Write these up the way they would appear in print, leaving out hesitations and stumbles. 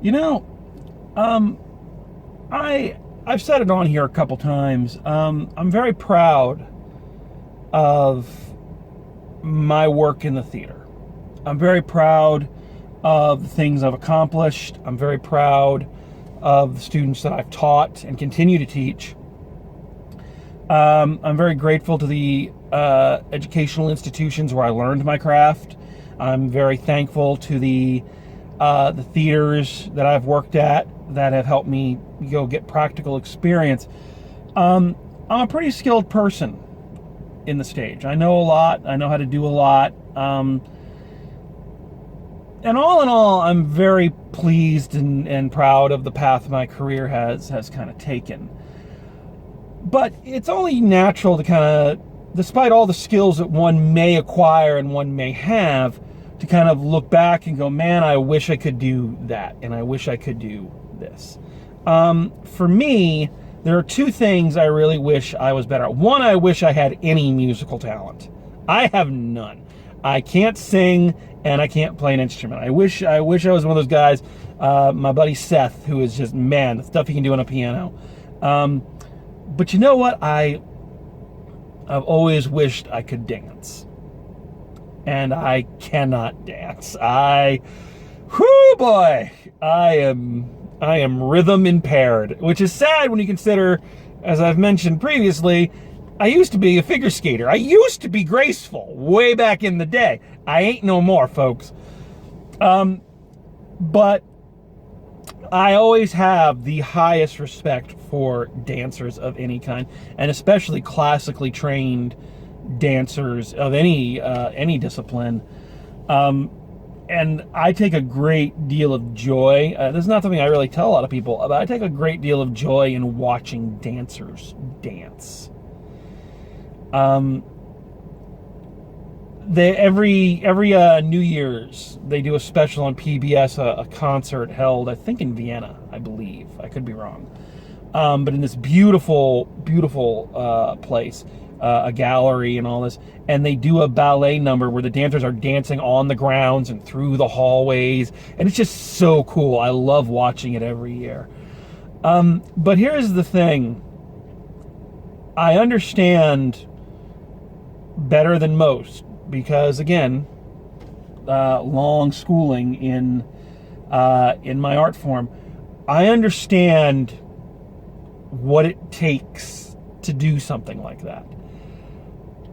You know, um, I've said it on here a couple times. I'm very proud of my work in the theater. I'm very proud of the things I've accomplished. I'm very proud of the students that I've taught and continue to teach. I'm very grateful to the educational institutions where I learned my craft. I'm very thankful to the theaters that I've worked at that have helped me get practical experience. I'm a pretty skilled person in the stage. I know a lot. I know how to do a lot. And all in all, I'm very pleased and proud of the path my career has kind of taken. But it's only natural to kind of, despite all the skills that one may acquire and one may have, to kind of look back and go, man, I wish I could do that, and I wish I could do this. For me, there are two things I really wish I was better at. One, I wish I had any musical talent. I have none. I can't sing, and I can't play an instrument. I wish I was one of those guys, my buddy Seth, who is just, man, the stuff he can do on a piano. But you know what? I've always wished I could dance. And I cannot dance. Whoo boy, I am rhythm impaired, which is sad when you consider, as I've mentioned previously, I used to be a figure skater. I used to be graceful way back in the day. I ain't no more, folks. But I always have the highest respect for dancers of any kind, and especially classically trained dancers of any discipline. And I take a great deal of joy. This is not something I really tell a lot of people, but I take a great deal of joy in watching dancers dance. Every New Year's they do a special on PBS, a concert held, I think, in Vienna, I believe. I could be wrong, but in this beautiful place, a gallery and all this, and they do a ballet number where the dancers are dancing on the grounds and through the hallways, and it's just so cool. I love watching it every year. But here's the thing. I understand better than most because, again, long schooling in my art form, I understand what it takes to do something like that,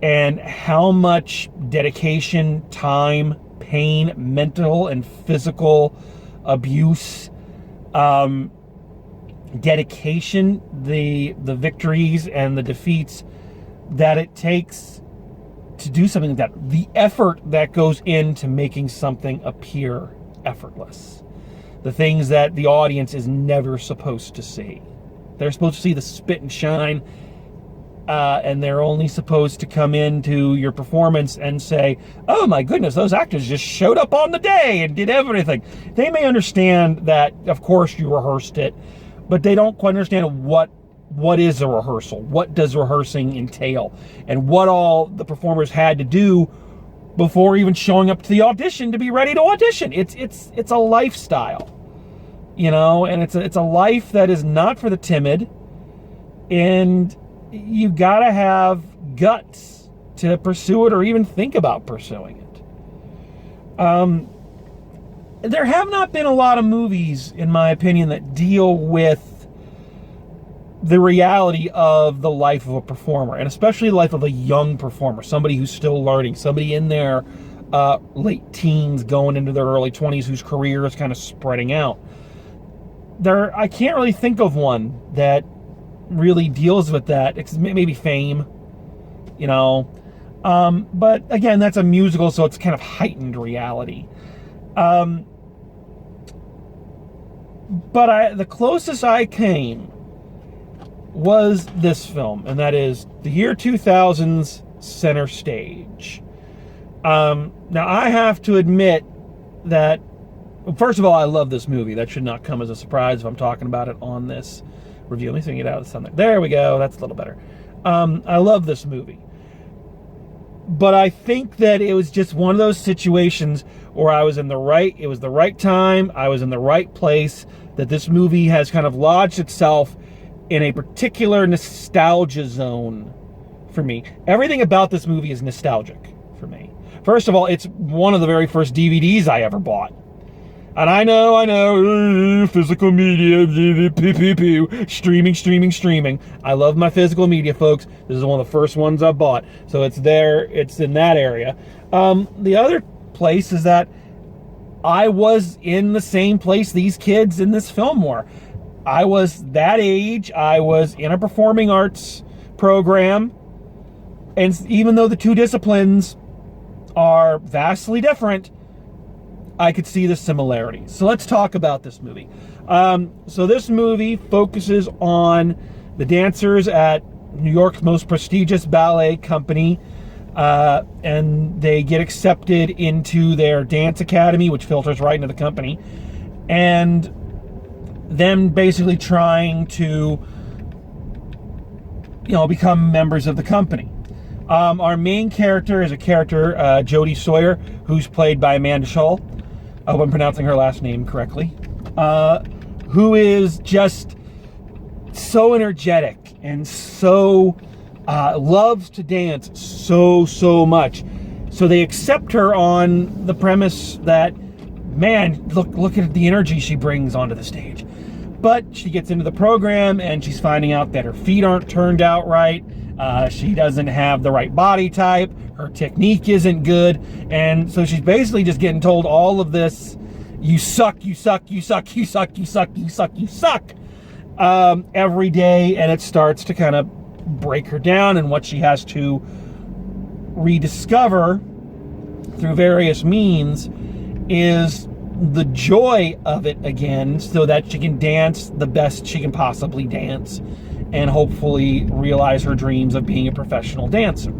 and how much dedication, time, pain, mental and physical abuse, dedication, the victories and the defeats that it takes to do something like that. The effort that goes into making something appear effortless. The things that the audience is never supposed to see. They're supposed to see the spit and shine, and they're only supposed to come into your performance and say, oh my goodness, those actors just showed up on the day and did everything. They may understand that, of course, you rehearsed it, but they don't quite understand what is a rehearsal, what does rehearsing entail, and what all the performers had to do before even showing up to the audition to be ready to audition. It's a lifestyle, and it's a life that is not for the timid, and you gotta have guts to pursue it or even think about pursuing it. There have not been a lot of movies, in my opinion, that deal with the reality of the life of a performer, and especially the life of a young performer, somebody who's still learning, somebody in their late teens going into their early 20s whose career is kind of spreading out. I can't really think of one that really deals with that. It's maybe Fame, but again, that's a musical, so it's kind of heightened reality. But the closest I came was this film, and that is the year 2000's Center Stage. Now, I have to admit that, first of all, I love this movie. That should not come as a surprise if I'm talking about it on this review. Let me get out of the sun. There we go. That's a little better. I love this movie. But I think that it was just one of those situations where it was the right time, I was in the right place, that this movie has kind of lodged itself in a particular nostalgia zone for me. Everything about this movie is nostalgic for me. First of all, it's one of the very first DVDs I ever bought. And I know, physical media, streaming. I love my physical media, folks. This is one of the first ones I bought. So it's there, it's in that area. The other place is that I was in the same place these kids in this film were. I was that age, I was in a performing arts program, and even though the two disciplines are vastly different, I could see the similarities. So let's talk about this movie. So this movie focuses on the dancers at New York's most prestigious ballet company, and they get accepted into their dance academy, which filters right into the company, and them basically trying to, become members of the company. Our main character is a character, Jodie Sawyer, who's played by Amanda Schull. I hope I'm pronouncing her last name correctly. Who is just so energetic and so loves to dance so much. So they accept her on the premise that, man, look at the energy she brings onto the stage. But she gets into the program and she's finding out that her feet aren't turned out right. She doesn't have the right body type. Her technique isn't good. And so she's basically just getting told all of this, you suck, every day. And it starts to kind of break her down, and what she has to rediscover through various means is the joy of it again, so that she can dance the best she can possibly dance and hopefully realize her dreams of being a professional dancer.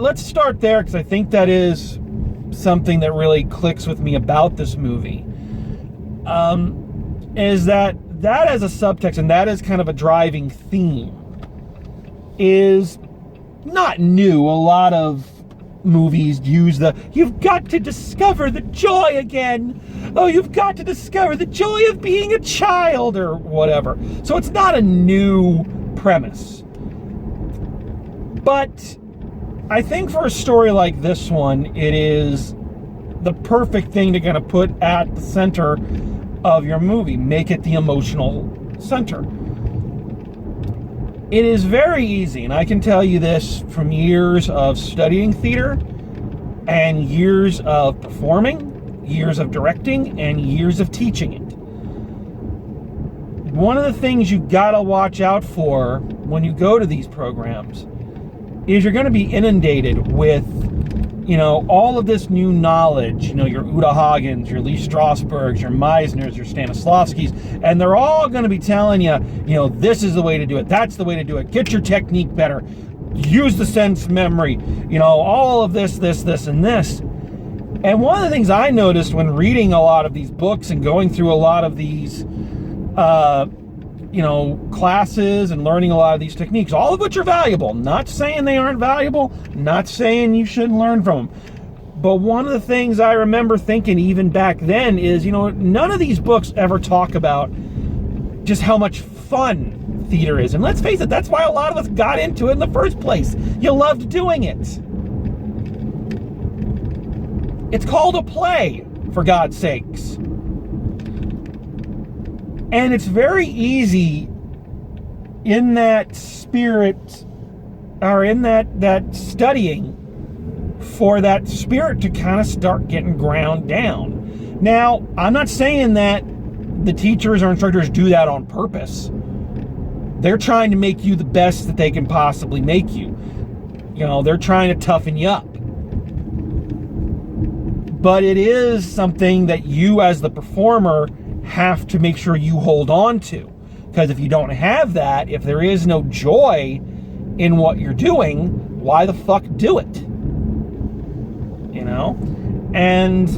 Let's start there, because I think that is something that really clicks with me about this movie. Is that as a subtext, and that is kind of a driving theme, is not new. A lot of movies use you've got to discover the joy again. Oh, you've got to discover the joy of being a child, or whatever. So it's not a new premise. But I think for a story like this one, it is the perfect thing to kind of put at the center of your movie. Make it the emotional center. It is very easy, and I can tell you this from years of studying theater and years of performing, years of directing, and years of teaching it. One of the things you gotta watch out for when you go to these programs is you're gonna be inundated with, all of this new knowledge, your Uta Hagens, your Lee Strasbergs, your Meisners, your Stanislavskis, and they're all going to be telling you, this is the way to do it, that's the way to do it, get your technique better, use the sense memory, all of this, and this. And one of the things I noticed when reading a lot of these books and going through a lot of these, classes and learning a lot of these techniques, all of which are valuable. Not saying they aren't valuable, not saying you shouldn't learn from them. But one of the things I remember thinking even back then is, none of these books ever talk about just how much fun theater is. And let's face it, that's why a lot of us got into it in the first place. You loved doing it. It's called a play, for God's sakes. And it's very easy in that spirit, or in that studying, for that spirit to kind of start getting ground down. Now, I'm not saying that the teachers or instructors do that on purpose. They're trying to make you the best that they can possibly make you. They're trying to toughen you up. But it is something that you, as the performer, have to make sure you hold on to. Because if you don't have that, if there is no joy in what you're doing, why the fuck do it? And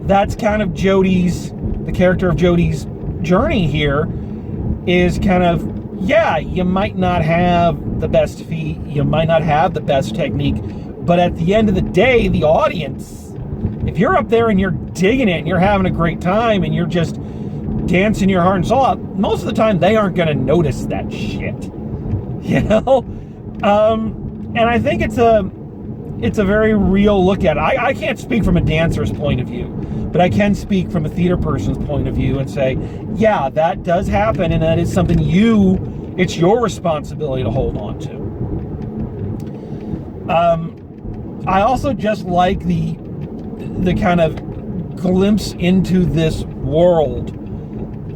that's kind of the character of Jodie's journey here, is kind of yeah, you might not have the best feet, you might not have the best technique, but at the end of the day, the audience, if you're up there and you're digging it and you're having a great time and you're just dancing your heart and soul out, most of the time they aren't going to notice that shit, you know? And I think it's a very real look at it. I can't speak from a dancer's point of view, but I can speak from a theater person's point of view and say, yeah, that does happen, and that is something it's your responsibility to hold on to. I also just like the kind of glimpse into this world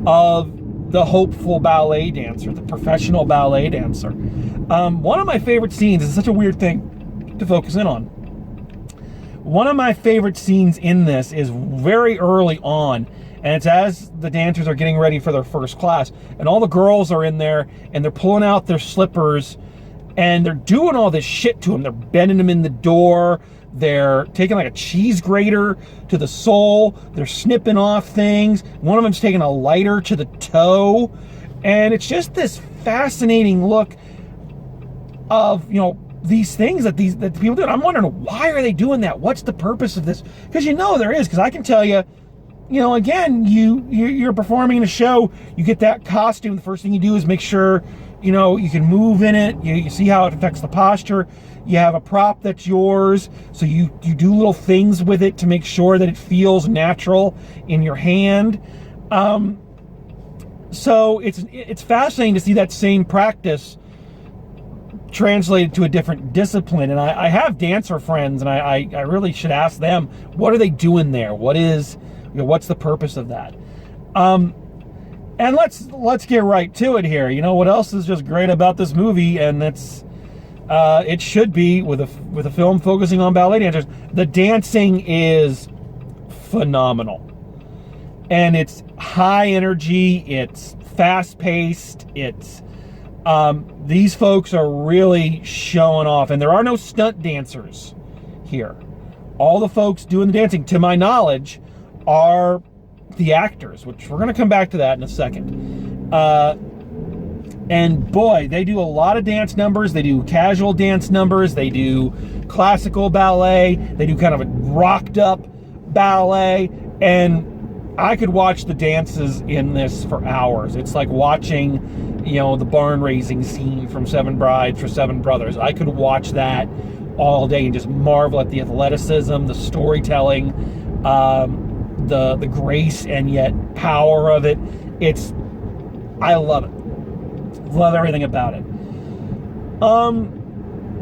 of the hopeful ballet dancer, the professional ballet dancer. One of my favorite scenes is such a weird thing to focus in on. One of my favorite scenes in this is very early on, and it's as the dancers are getting ready for their first class, and all the girls are in there, and they're pulling out their slippers, and they're doing all this shit to them. They're bending them in the door, they're taking like a cheese grater to the sole, they're snipping off things, one of them's taking a lighter to the toe, and it's just this fascinating look of, these things that people do. And I'm wondering, why are they doing that? What's the purpose of this? Because there is. Because I can tell you, again, you're performing in a show, you get that costume, the first thing you do is make sure, you can move in it, you see how it affects the posture, you have a prop that's yours, so you do little things with it to make sure that it feels natural in your hand. So it's fascinating to see that same practice translated to a different discipline. And I have dancer friends, and I really should ask them, what are they doing there? What's the purpose of that? And let's get right to it here. What else is just great about this movie? And it should be with a film focusing on ballet dancers. The dancing is phenomenal, and it's high energy. It's fast paced. It's these folks are really showing off, and there are no stunt dancers here. All the folks doing the dancing, to my knowledge, are the actors, which we're going to come back to that in a second. And boy, they do a lot of dance numbers. They do casual dance numbers. They do classical ballet. They do kind of a rocked up ballet. And I could watch the dances in this for hours. It's like watching, the barn raising scene from Seven Brides for Seven Brothers. I could watch that all day and just marvel at the athleticism, the storytelling, the grace and yet power of it. I love it. Love everything about it.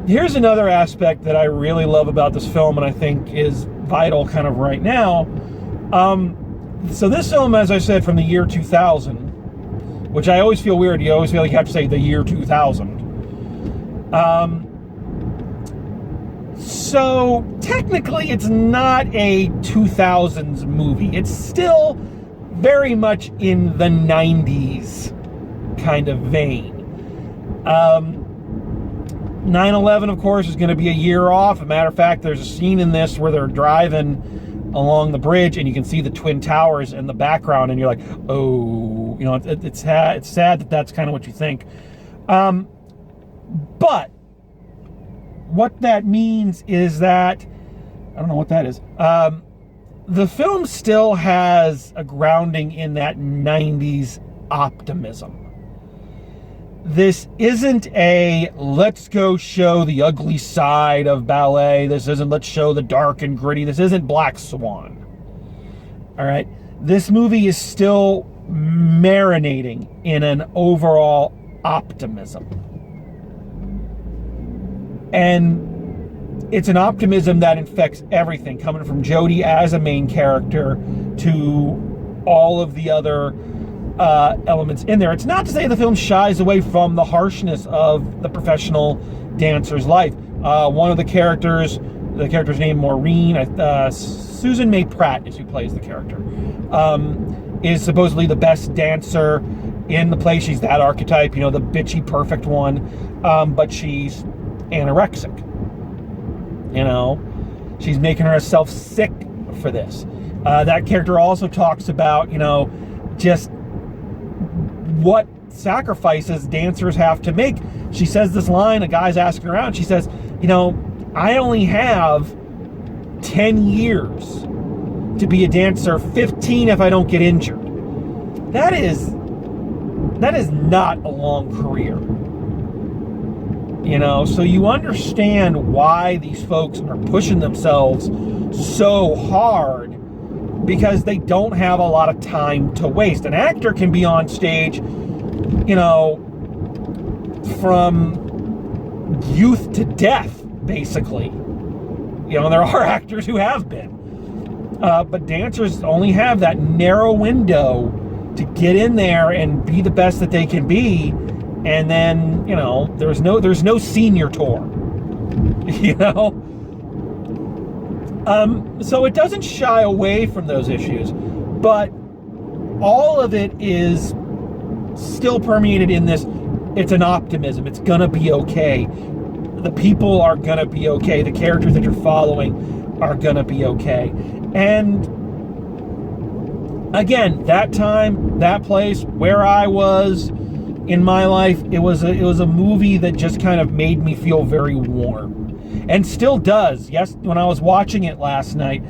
Here's another aspect that I really love about this film, and I think is vital kind of right now. So this film, as I said, from the year 2000, which I always feel weird. You always feel like you have to say the year 2000. So technically it's not a 2000s movie. It's still very much in the 90s kind of vein. 9/11, of course, is going to be a year off. As a matter of fact, there's a scene in this where they're driving along the bridge and you can see the Twin Towers in the background, and you're like, oh, it's sad that that's kind of what you think. But what that means is that, I don't know what that is. The film still has a grounding in that 90s optimism. This isn't a let's go show the ugly side of ballet. This isn't let's show the dark and gritty. This isn't Black Swan. All right. This movie is still marinating in an overall optimism. And it's an optimism that infects everything, coming from Jodie as a main character to all of the other elements in there. It's not to say the film shies away from the harshness of the professional dancer's life. One of the character's name, Maureen, Susan May Pratt is who plays the character, is supposedly the best dancer in the play. She's that archetype, the bitchy, perfect one, but she's anorexic. She's making herself sick for this. That character also talks about, just what sacrifices dancers have to make. She says this line, a guy's asking her out, she says, you know, I only have 10 years to be a dancer, 15 if I don't get injured. That is not a long career. You know, so you understand why these folks are pushing themselves so hard, because they don't have a lot of time to waste. An actor can be on stage, you know, from youth to death, basically. You know, there are actors who have been. But dancers only have that narrow window to get in there and be the best that they can be. And then, you know, there's no senior tour. You know? So it doesn't shy away from those issues, but all of it is still permeated in this, it's an optimism. It's gonna be okay. The people are gonna be okay. The characters that you're following are gonna be okay. And again, that time, that place, where I was in my life, it was a movie that just kind of made me feel very warm. And still does. Yes, when I was watching it last night,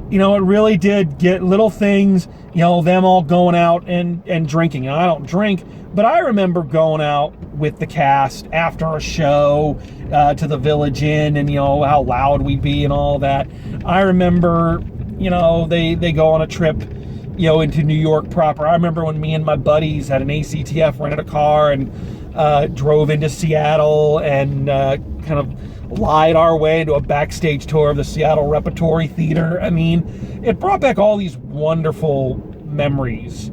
you know, it really did get little things, you know, them all going out and drinking. And I don't drink, but I remember going out with the cast after a show to the Village Inn, and, you know, how loud we'd be and all that. I remember, you know, they go on a trip, you know, into New York proper. I remember when me and my buddies had an ACTF, rented a car, and drove into Seattle and kind of lied our way into a backstage tour of the Seattle Repertory Theater. I mean, it brought back all these wonderful memories.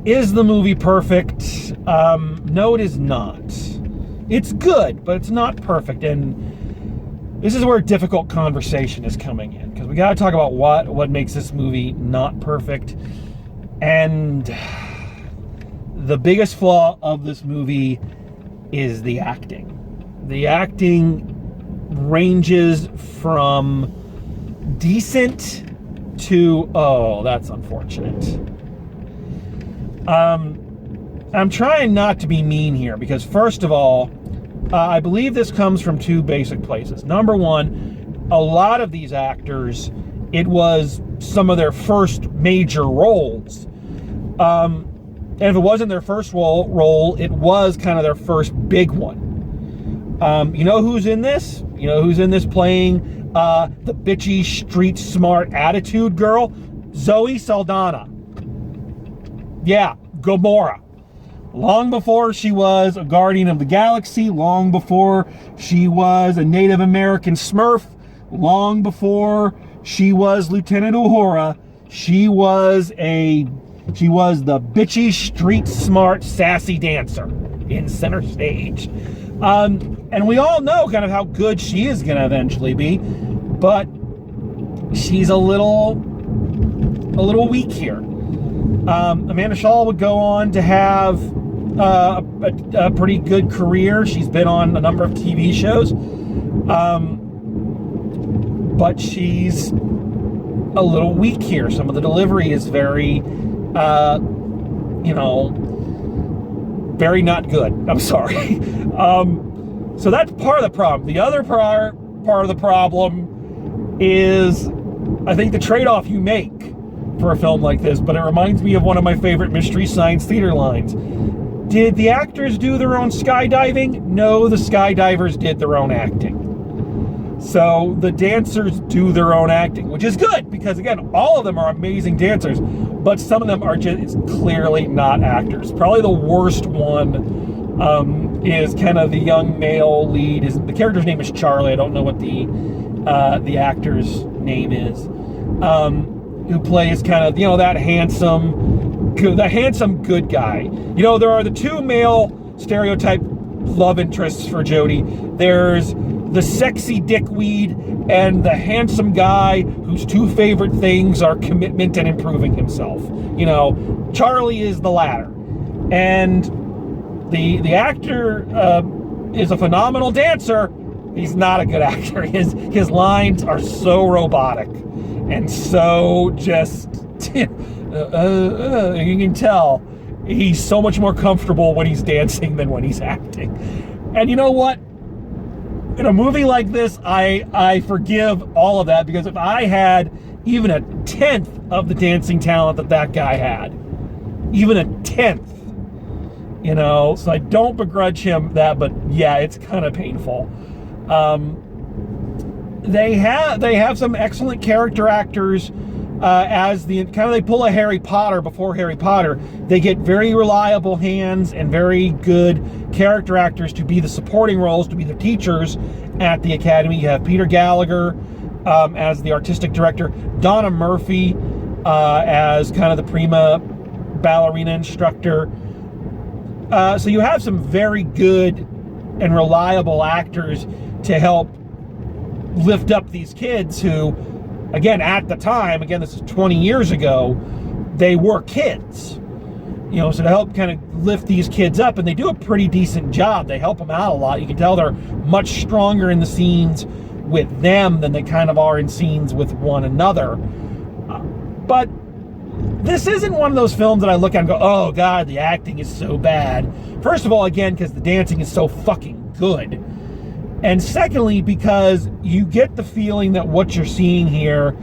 Is the movie perfect? No, it is not. It's good, but it's not perfect. And this is where a difficult conversation is coming in, because we got to talk about what makes this movie not perfect. And the biggest flaw of this movie is the acting. The acting ranges from decent to, oh, that's unfortunate. I'm trying not to be mean here, because first of all, I believe this comes from two basic places. Number one, a lot of these actors, it was some of their first major roles. And if it wasn't their first role, it was kind of their first big one. You know who's in this? You know who's in this playing the bitchy, street smart attitude girl? Zoe Saldana. Yeah, Gamora. Long before she was a Guardian of the Galaxy, long before she was a Native American Smurf, long before she was Lieutenant Uhura, she was the bitchy, street smart, sassy dancer in center stage. And we all know kind of how good she is going to eventually be, but she's a little weak here. Amanda Shaw would go on to have a pretty good career. She's been on a number of TV shows, but she's a little weak here. Some of the delivery is very, very not good. I'm sorry. So that's part of the problem. The other part of the problem is, I think, the trade-off you make for a film like this, but it reminds me of one of my favorite Mystery Science Theater lines. Did the actors do their own skydiving? No, the skydivers did their own acting. So the dancers do their own acting, which is good, because again, all of them are amazing dancers, but some of them are just clearly not actors. Probably the worst one is kind of the young male lead. The character's name is Charlie. I don't know what the actor's name is. Who plays kind of, that handsome good guy. You know, there are the two male stereotype love interests for Jodie. There's the sexy dickweed and the handsome guy whose two favorite things are commitment and improving himself. You know, Charlie is the latter. And the actor is a phenomenal dancer. He's not a good actor. His lines are so robotic and so just you can tell he's so much more comfortable when he's dancing than when he's acting. And you know what? In a movie like this, I forgive all of that, because if I had even a tenth of the dancing talent that guy had, even a tenth, you know, so I don't begrudge him that, but yeah, it's kind of painful. They have some excellent character actors. As the kind of, they pull a Harry Potter before Harry Potter. They get very reliable hands and very good character actors to be the supporting roles, to be the teachers at the academy. You have Peter Gallagher as the artistic director, Donna Murphy as kind of the prima ballerina instructor. So you have some very good and reliable actors to help lift up these kids who, again, at the time, again, this is 20 years ago, they were kids. You know, so to help kind of lift these kids up, and they do a pretty decent job. They help them out a lot. You can tell they're much stronger in the scenes with them than they kind of are in scenes with one another. But this isn't one of those films that I look at and go, oh God, the acting is so bad. First of all, again, because the dancing is so fucking good. And secondly, because you get the feeling that what you're seeing here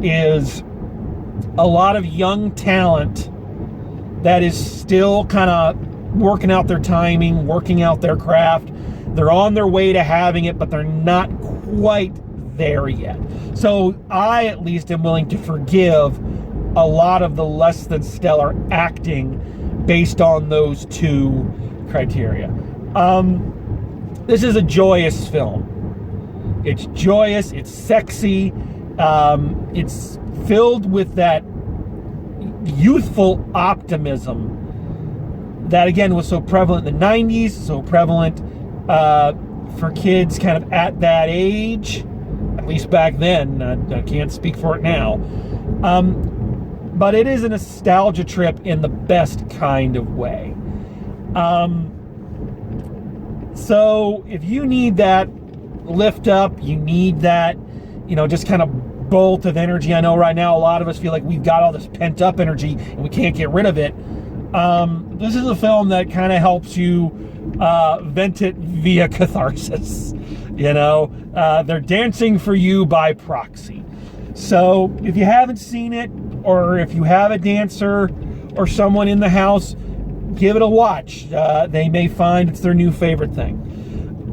is a lot of young talent that is still kind of working out their timing, working out their craft. They're on their way to having it, but they're not quite there yet. So I, at least, am willing to forgive a lot of the less than stellar acting based on those two criteria. This is a joyous film. It's joyous, it's sexy, it's filled with that youthful optimism that, again, was so prevalent in the 90s, so prevalent for kids kind of at that age, at least back then. I can't speak for it now. But it is a nostalgia trip in the best kind of way. So if you need that lift up, you need that, you know, just kind of bolt of energy. I know right now a lot of us feel like we've got all this pent up energy and we can't get rid of it. This is a film that kind of helps you vent it via catharsis. You know, they're dancing for you by proxy. So if you haven't seen it, or if you have a dancer or someone in the house, give it a watch. They may find it's their new favorite thing.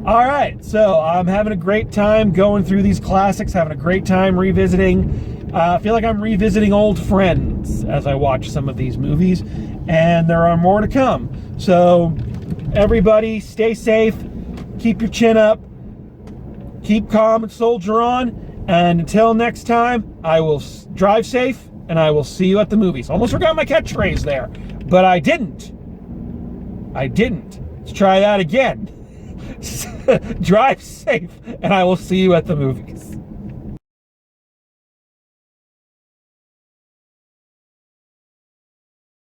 All right, so I'm having a great time going through these classics, having a great time revisiting. I feel like I'm revisiting old friends as I watch some of these movies, and there are more to come. So everybody, stay safe, keep your chin up, keep calm and soldier on, and until next time, I will drive safe, and I will see you at the movies. Almost forgot my catchphrase there, but I didn't. Let's try that again. Drive safe, and I will see you at the movies.